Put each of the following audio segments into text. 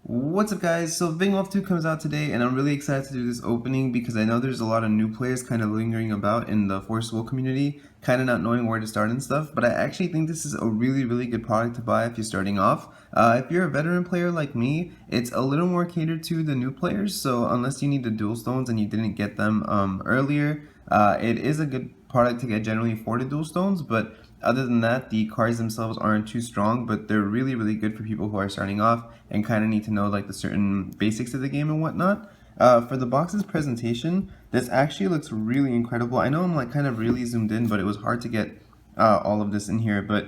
What's up guys, so Vingolf 2 comes out today and I'm really excited to do this opening because I know there's a lot of new players kind of lingering about in the FoW community, kind of not knowing where to start and stuff, but I actually think this is a really good product to buy if you're starting off. If you're a veteran player like me, it's a little more catered to the new players, so unless you need the dual stones and you didn't get them earlier, it is a good product to get generally for the dual stones, but other than that, the cards themselves aren't too strong, but they're really good for people who are starting off and kind of need to know like the certain basics of the game and whatnot. For the box's presentation, this actually looks really incredible. I know I'm like kind of really zoomed in, but it was hard to get all of this in here. But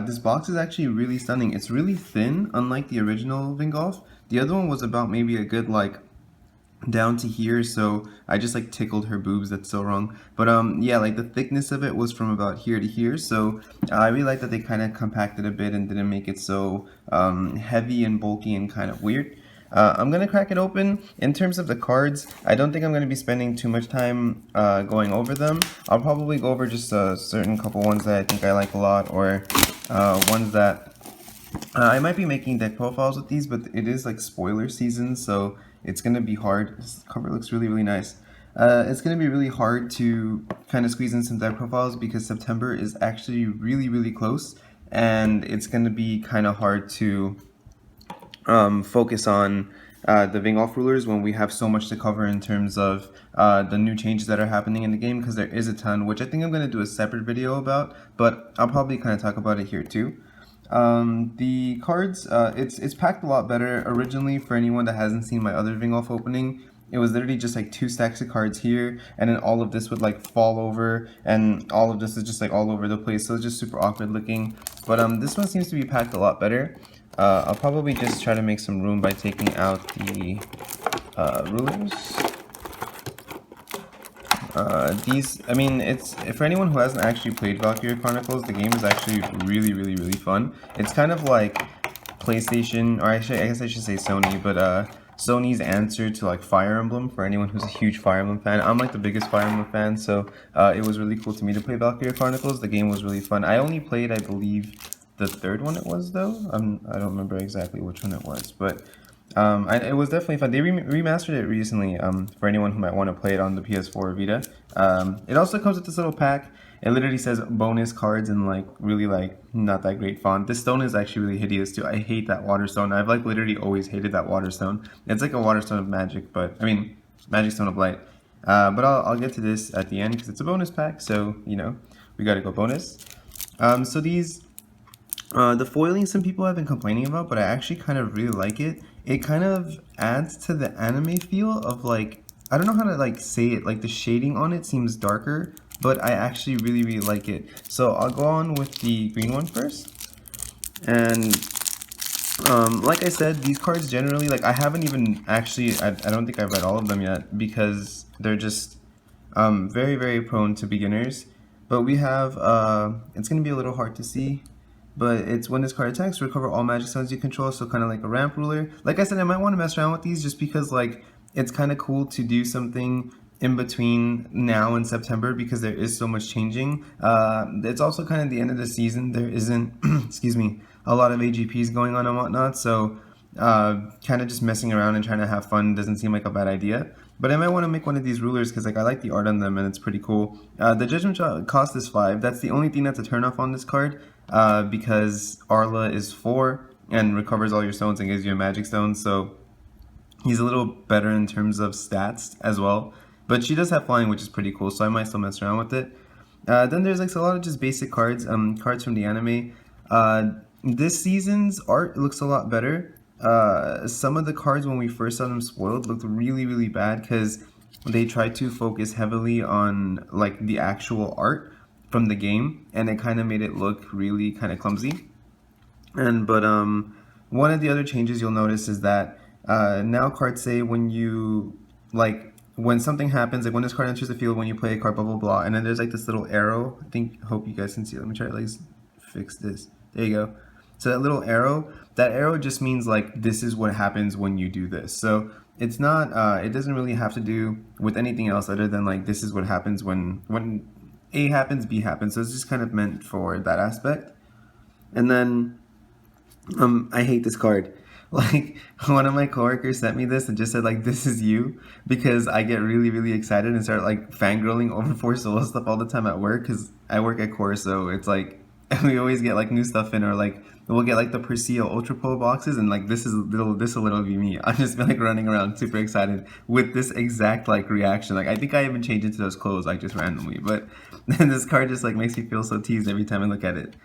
this box is actually really stunning. It's really thin, unlike the original Vingolf. The other one was about maybe a good like down to here, so I just like tickled her boobs. That's so wrong, but yeah, like the thickness of it was from about here to here, so I really like that they kind of compacted a bit and didn't make it so heavy and bulky and kind of weird. I'm gonna crack it open. In terms of the cards, I don't think I'm gonna be spending too much time going over them. I'll probably go over just a certain couple ones that I think I like a lot, or ones that I might be making deck profiles with these, but it is like spoiler season, so it's going to be hard. This cover looks really nice. It's going to be really hard to kind of squeeze in some deck profiles because September is actually really close, and it's going to be kind of hard to focus on the Vingolf rulers when we have so much to cover in terms of the new changes that are happening in the game, because there is a ton, which I think I'm going to do a separate video about, but I'll probably kind of talk about it here too. The cards, it's packed a lot better. Originally, for anyone that hasn't seen my other Vingolf opening, it was literally just like 2 stacks of cards here, and then all of this would like fall over, and all of this is just like all over the place, so it's just super awkward looking. But this one seems to be packed a lot better. I'll probably just try to make some room by taking out the rulers. These, I mean, it's for anyone who hasn't actually played Valkyrie Chronicles, the game is actually really fun. It's kind of like PlayStation, or actually, I guess I should say Sony, but Sony's answer to like Fire Emblem for anyone who's a huge Fire Emblem fan. I'm like the biggest Fire Emblem fan, so it was really cool to me to play Valkyrie Chronicles. The game was really fun. I only played, I believe, the third one it was though. I don't remember exactly which one it was, but it was definitely fun. They remastered it recently for anyone who might want to play it on the PS4 or Vita. It also comes with this little pack. It literally says bonus cards in like really like not that great font. This stone is actually really hideous too. I hate that water stone. I've like literally always hated that water stone. It's like a water stone of magic, but I mean magic stone of light. But I'll get to this at the end because it's a bonus pack, so you know we gotta go bonus. So these the foiling some people have been complaining about, but I actually kind of really like it. It kind of adds to the anime feel of like, I don't know how to like say it, like the shading on it seems darker, but I actually really like it. So I'll go on with the green one first. And like I said, these cards generally, like I haven't even actually, I don't think I've read all of them yet because they're just very prone to beginners. But we have, it's going to be a little hard to see, but it's when this card attacks, recover all magic stones you control, so kind of like a ramp ruler. Like I said, I might want to mess around with these just because like it's kind of cool to do something in between now and September because there is so much changing. It's also kind of the end of the season. There isn't, excuse me, a lot of AGPs going on and whatnot, so kind of just messing around and trying to have fun doesn't seem like a bad idea. But I might want to make one of these rulers because like I like the art on them and it's pretty cool. The judgment cost is 5. That's the only thing that's a turnoff on this card because Arla is 4 and recovers all your stones and gives you a magic stone, so he's a little better in terms of stats as well. But she does have flying, which is pretty cool, so I might still mess around with it. Then there's like a lot of just basic cards, cards from the anime. This season's art looks a lot better. Some of the cards when we first saw them spoiled looked really bad because they tried to focus heavily on like the actual art from the game, and it kind of made it look really kind of clumsy. But one of the other changes you'll notice is that now cards say when you like when something happens, like when this card enters the field, when you play a card, blah blah blah, and then there's like this little arrow. Hope you guys can see it. Let me try to like fix this. There you go. So that little arrow, that arrow just means like this is what happens when you do this. So it's not, it doesn't really have to do with anything else other than like this is what happens when A happens, B happens. So it's just kind of meant for that aspect. And then I hate this card. Like, one of my coworkers sent me this and just said like, "This is you," because I get really, really excited and start like fangirling over For Soul stuff all the time at work because I work at Core, so it's like we always get like new stuff in, or like we'll get like the Perseo Ultra Pro boxes, and like this will literally be me. I'm just like running around super excited with this exact like reaction. Like I think I even changed into those clothes like just randomly, but this card just like makes me feel so teased every time I look at it.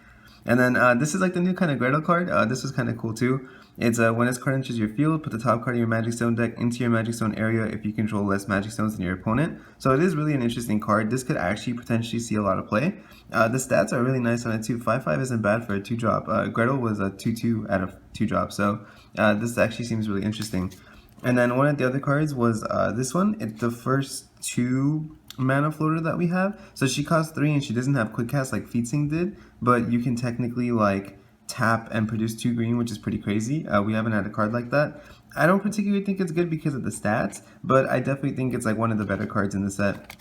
And then this is like the new kind of Gretel card. This was kind of cool too. It's when this card enters your field, put the top card of your Magic Stone deck into your Magic Stone area if you control less Magic Stones than your opponent. So it is really an interesting card. This could actually potentially see a lot of play. The stats are really nice on it too. 5/5 isn't bad for a 2-drop. Gretel was a 2/2 out of 2-drop, so this actually seems really interesting. And then one of the other cards was this one. It's the first 2 mana floater that we have. So she costs 3 and she doesn't have quick cast like Feetsing did, but you can technically like tap and produce 2 green, which is pretty crazy. We haven't had a card like that. I don't particularly think it's good because of the stats, but I definitely think it's like one of the better cards in the set.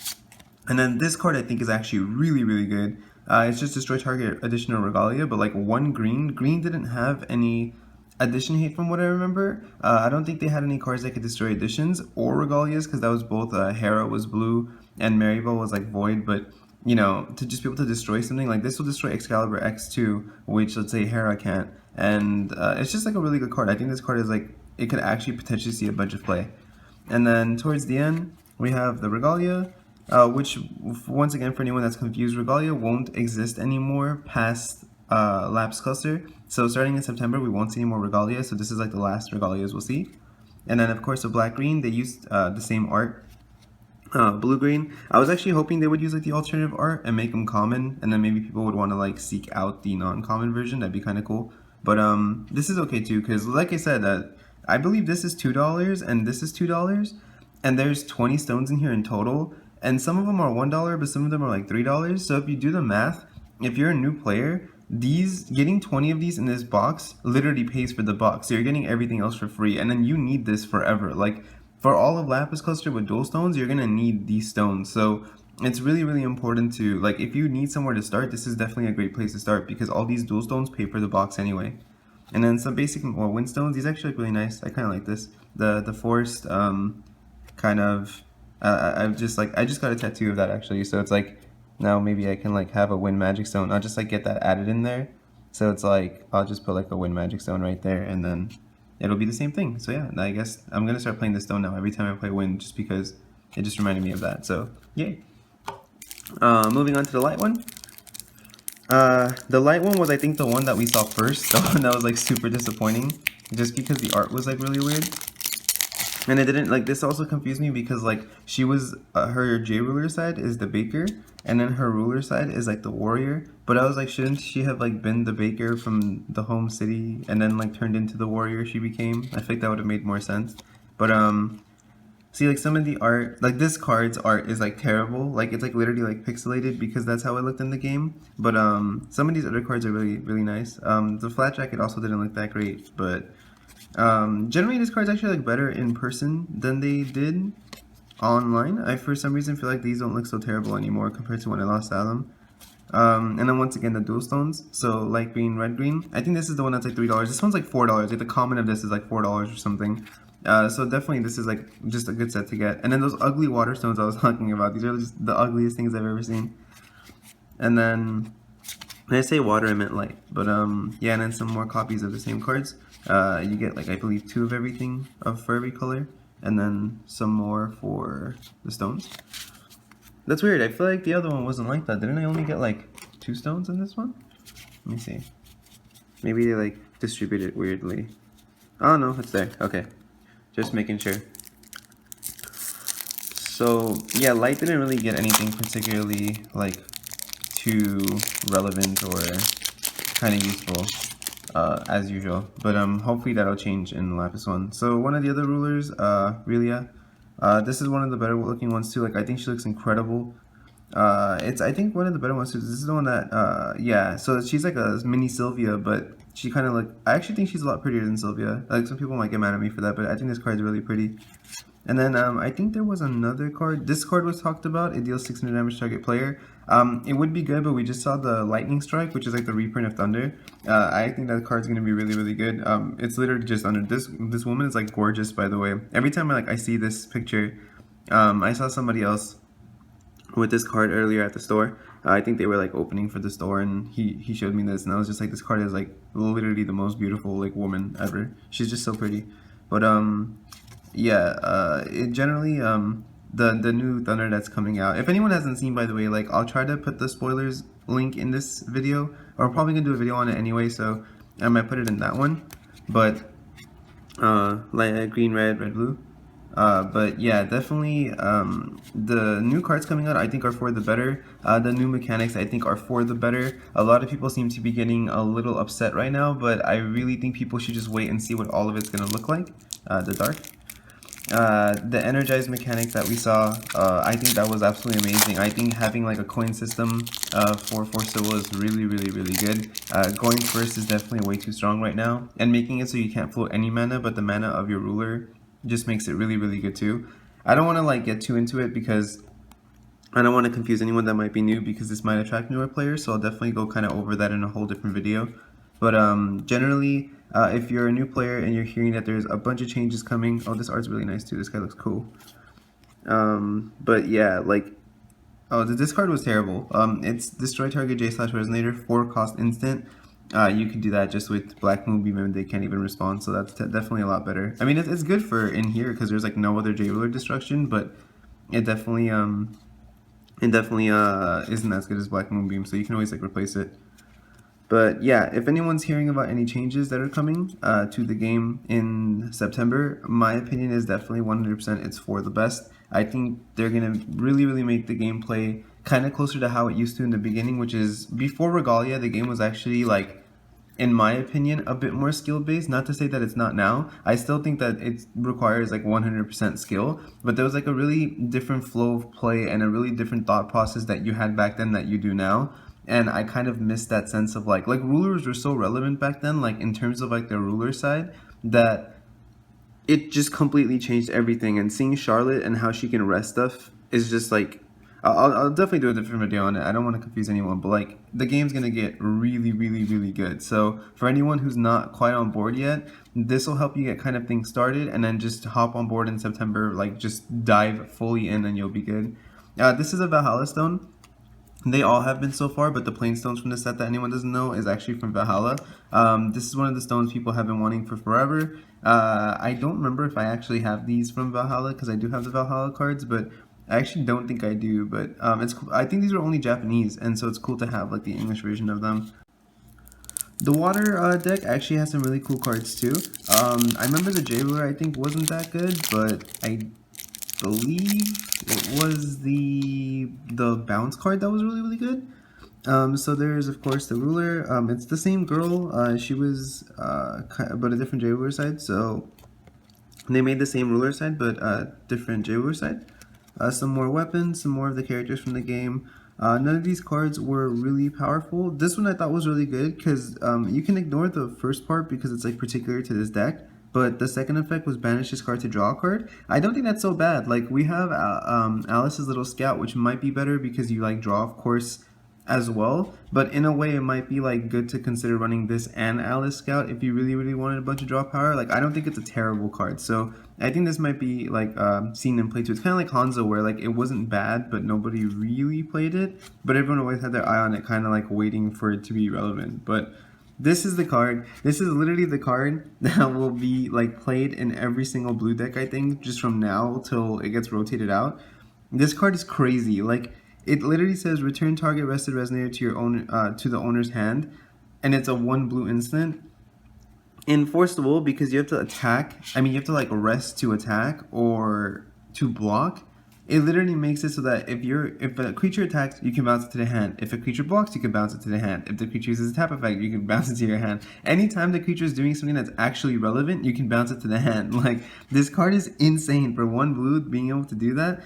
And then this card I think is actually really, really good. It's just destroy target additional Regalia, but like 1 green. Green didn't have any addition hate from what I remember. I don't think they had any cards that could destroy additions or Regalias, because that was both Hera was blue and Maribel was like void, but you know, to just be able to destroy something like this will destroy Excalibur X2, which let's say Hera can't, and it's just like a really good card. I think this card is like, it could actually potentially see a bunch of play. And then towards the end we have the Regalia, which once again for anyone that's confused, Regalia won't exist anymore past Lapse Cluster. So starting in September we won't see any more Regalia, so this is like the last Regalias we'll see. And then of course the black green, they used the same art. Blue green, I was actually hoping they would use like the alternative art and make them common, and then maybe people would want to like seek out the non-common version. That'd be kind of cool. But this is okay too, because like I said, I believe this is $2 and this is $2, and there's 20 stones in here in total, and some of them are $1, but some of them are like $3. So if you do the math, if you're a new player, getting 20 of these in this box literally pays for the box. So you're getting everything else for free, and then you need this forever. Like, for all of Lapis Cluster with dual stones, you're gonna need these stones. So it's really, really important to, like, if you need somewhere to start, this is definitely a great place to start, because all these dual stones pay for the box anyway. And then some basic wind stones. These actually look really nice. I kind of like this. The forest kind of. I just got a tattoo of that actually. So it's like, now maybe I can like have a wind magic stone. I'll just like get that added in there. So it's like, I'll just put like a wind magic stone right there, and then it'll be the same thing. So yeah, I guess I'm gonna start playing this stone now every time I play wind, just because it just reminded me of that. So yay. Moving on to the light one. The light one was, I think, the one that we saw first, the one that was like super disappointing, just because the art was like really weird. And it didn't, like, this also confused me because like she was, her J ruler side is the baker, and then her ruler side is like the warrior. But I was like, shouldn't she have like been the baker from the home city and then like turned into the warrior she became? I think that would have made more sense. But see, like some of the art, like this card's art is like terrible. Like it's like literally like pixelated because that's how it looked in the game. But some of these other cards are really, really nice. The flat jacket also didn't look that great, but generally this card's actually like better in person than they did online. I for some reason feel like these don't look so terrible anymore compared to when I last saw them. And then once again the dual stones, so light green, red green. I think this is the one that's like $3. This one's like $4. Like the common of this is like $4 or something. So definitely this is like just a good set to get. And then those ugly water stones I was talking about, these are just the ugliest things I've ever seen. And then when I say water I meant light, but yeah, and then some more copies of the same cards. You get like, I believe 2 of everything for every color, and then some more for the stones. That's weird. I feel like the other one wasn't like that. Didn't I only get like 2 stones in this one? Let me see. Maybe they like distribute it weirdly. Oh no, it's there. Okay. Just making sure. So yeah, light didn't really get anything particularly like too relevant or kind of useful as usual. But hopefully that'll change in the Lapis one. So one of the other rulers, Regalia. This is one of the better looking ones too. Like I think she looks incredible. It's, I think, one of the better ones too. This is the one that yeah, so she's like a mini Sylvia, but she kind of like, I actually think she's a lot prettier than Sylvia. Like some people might get mad at me for that, but I think this card's really pretty. And then I think there was another card. This card was talked about. It deals 600 damage to target player. It would be good, but we just saw the Lightning Strike, which is like the reprint of Thunder. I think that card's gonna be really, really good. It's literally just under this woman is like gorgeous, by the way. Every time I see this picture, I saw somebody else with this card earlier at the store. I think they were like opening for the store, and he showed me this, and I was just like, this card is like literally the most beautiful like woman ever. She's just so pretty. But yeah, it generally the new Thunder that's coming out. If anyone hasn't seen, by the way, like I'll try to put the spoilers link in this video, or I'm probably gonna do a video on it anyway, so I might put it in that one. But like green, red, blue. But yeah, definitely the new cards coming out I think are for the better. The new mechanics I think are for the better. A lot of people seem to be getting a little upset right now, but I really think people should just wait and see what all of it's going to look like. The dark. The energized mechanics that we saw, I think that was absolutely amazing. I think having like a coin system for Civil is really, really, really good. Going first is definitely way too strong right now, and making it so you can't float any mana, but the mana of your ruler just makes it really, really good too. I don't want to like get too into it because I don't want to confuse anyone that might be new, because this might attract newer players, so I'll definitely go kind of over that in a whole different video. But generally, if you're a new player and you're hearing that there's a bunch of changes coming, oh, this art's really nice too, this guy looks cool. But yeah, like, oh, this card was terrible. It's destroy target J/Resonator, 4 cost instant. You can do that just with Black Moonbeam and they can't even respond, so that's definitely a lot better. I mean, it's good for in here because there's like no other J-Ruler destruction, but it definitely isn't as good as Black Moonbeam, so you can always like replace it. But yeah, if anyone's hearing about any changes that are coming to the game in September, my opinion is definitely 100% it's for the best. I think they're gonna really, really make the gameplay kind of closer to how it used to in the beginning, which is before Regalia, the game was actually like, in my opinion, a bit more skill based. Not to say that it's not now. I still think that it requires like 100% skill, but there was like a really different flow of play and a really different thought process that you had back then that you do now. And I kind of missed that sense of like rulers were so relevant back then, like in terms of like the ruler side, that it just completely changed everything. And seeing Charlotte and how she can rest stuff is just like, I'll definitely do a different video on it. I don't want to confuse anyone, but like the game's gonna get really, really, really good. So for anyone who's not quite on board yet, this will help you get kind of things started, and then just hop on board in September. Like just dive fully in, and you'll be good. This is a Valhalla stone. They all have been so far, but the plain stones from the set that anyone doesn't know is actually from Valhalla. This is one of the stones people have been wanting for forever. I don't remember if I actually have these from Valhalla, because I do have the Valhalla cards, but I actually don't think I do. But it's cool. I think these are only Japanese, and so it's cool to have like the English version of them. The water deck actually has some really cool cards too. I remember the J-Ruler I think wasn't that good, but I believe it was the bounce card that was really, really good. So there's of course the ruler. It's the same girl. She was but a different J-Ruler side. So they made the same ruler side but different J-Ruler side. Some more weapons, some more of the characters from the game. None of these cards were really powerful. This one I thought was really good because you can ignore the first part because it's like particular to this deck. But the second effect was banish this card to draw a card. I don't think that's so bad. Like we have Alice's Little Scout, which might be better because you like draw, of course, as well. But in a way, it might be like good to consider running this and Alice Scout if you really, really wanted a bunch of draw power. Like I don't think it's a terrible card. So I think this might be like seen in play too. It's kind of like Hanzo, where like it wasn't bad, but nobody really played it. But everyone always had their eye on it, kind of like waiting for it to be relevant. But this is the card. This is literally the card that will be like played in every single blue deck, I think, just from now till it gets rotated out. This card is crazy. Like it literally says return target rested resonator to your own to the owner's hand, and it's a 1 blue instant. Enforceable because you have to attack. I mean, you have to like rest to attack or to block. It literally makes it so that if a creature attacks, you can bounce it to the hand. If a creature blocks, you can bounce it to the hand. If the creature uses a tap effect, you can bounce it to your hand. Anytime the creature is doing something that's actually relevant, you can bounce it to the hand. Like, this card is insane for 1 blue being able to do that.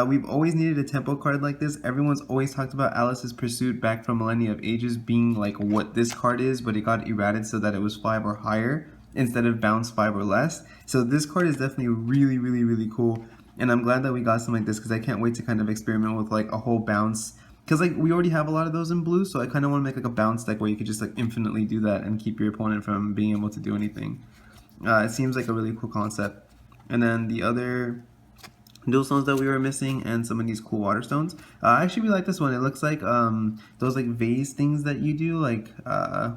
We've always needed a tempo card like this. Everyone's always talked about Alice's Pursuit back from Millennia of Ages being like what this card is, but it got errated so that it was 5 or higher instead of bounce 5 or less. So this card is definitely really, really, really cool. And I'm glad that we got something like this because I can't wait to kind of experiment with like a whole bounce because like we already have a lot of those in blue, so I kind of want to make like a bounce deck where you could just like infinitely do that and keep your opponent from being able to do anything. It seems like a really cool concept. And then the other dual stones that we were missing, and some of these cool water stones. I actually really like this one. It looks like those like vase things that you do, like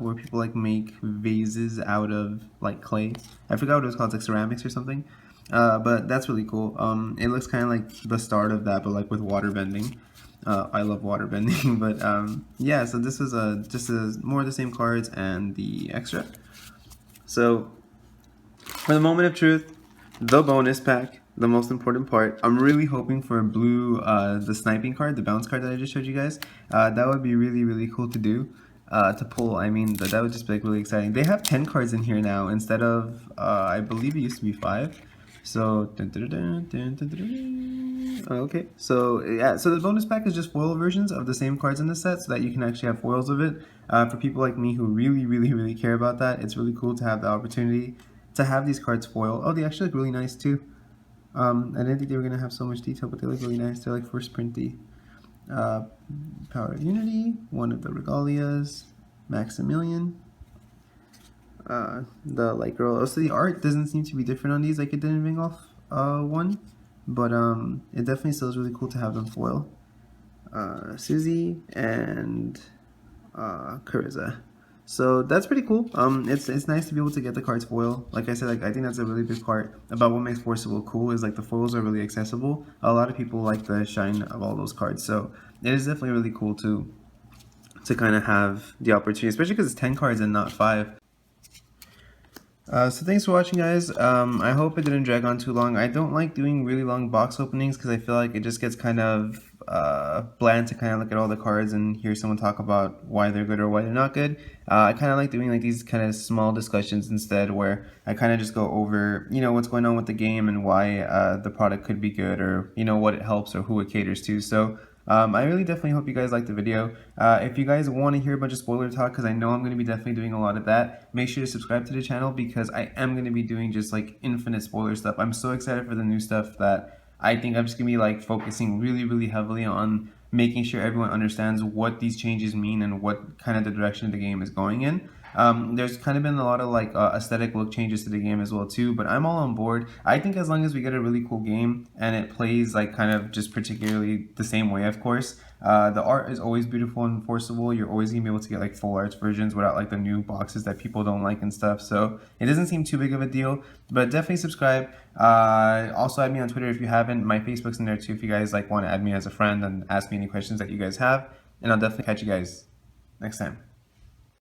where people like make vases out of like clay. I forgot what it was called, it's like ceramics or something. But that's really cool. It looks kind of like the start of that, but like with water bending. I love water bending, but yeah. So this is just more of the same cards and the extra. So for the moment of truth, the bonus pack, the most important part. I'm really hoping for a blue, the sniping card, the bounce card that I just showed you guys. That would be really, really cool to do, to pull. I mean, that would just be like really exciting. They have 10 cards in here now instead of, I believe it used to be 5. So, okay. So, yeah, so the bonus pack is just foil versions of the same cards in the set so that you can actually have foils of it. For people like me who really, really, really care about that, it's really cool to have the opportunity to have these cards foil. Oh, they actually look really nice too. I didn't think they were going to have so much detail, but they look really nice. They're like first printy. Power of Unity, one of the Regalias, Maximilian, the light girl. Also, the art doesn't seem to be different on these like it did in Vingolf 1, but it definitely still is really cool to have them foil. Susie and Carissa. So that's pretty cool. It's nice to be able to get the cards foil. Like I said, like I think that's a really big part about what makes Forcible cool is like the foils are really accessible. A lot of people like the shine of all those cards, so it is definitely really cool to kind of have the opportunity, especially because it's 10 cards and not 5. So thanks for watching, guys. I hope it didn't drag on too long. I don't like doing really long box openings because I feel like it just gets kind of bland to kind of look at all the cards and hear someone talk about why they're good or why they're not good. I kind of like doing like these kind of small discussions instead, where I kind of just go over, you know, what's going on with the game and why the product could be good, or you know, what it helps or who it caters to. So I really definitely hope you guys liked the video. If you guys want to hear a bunch of spoiler talk, because I know I'm going to be definitely doing a lot of that, make sure to subscribe to the channel because I am going to be doing just like infinite spoiler stuff. I'm so excited for the new stuff that I think I'm just going to be like focusing really, really heavily on making sure everyone understands what these changes mean and what kind of the direction the game is going in. There's kind of been a lot of like aesthetic look changes to the game as well too, but I'm all on board. I think as long as we get a really cool game and it plays like kind of just particularly the same way, of course. The art is always beautiful and enforceable. You're always gonna be able to get like full arts versions without like the new boxes that people don't like and stuff. So it doesn't seem too big of a deal, but definitely subscribe. Also add me on Twitter if you haven't. My Facebook's in there too if you guys like want to add me as a friend and ask me any questions that you guys have. And I'll definitely catch you guys next time.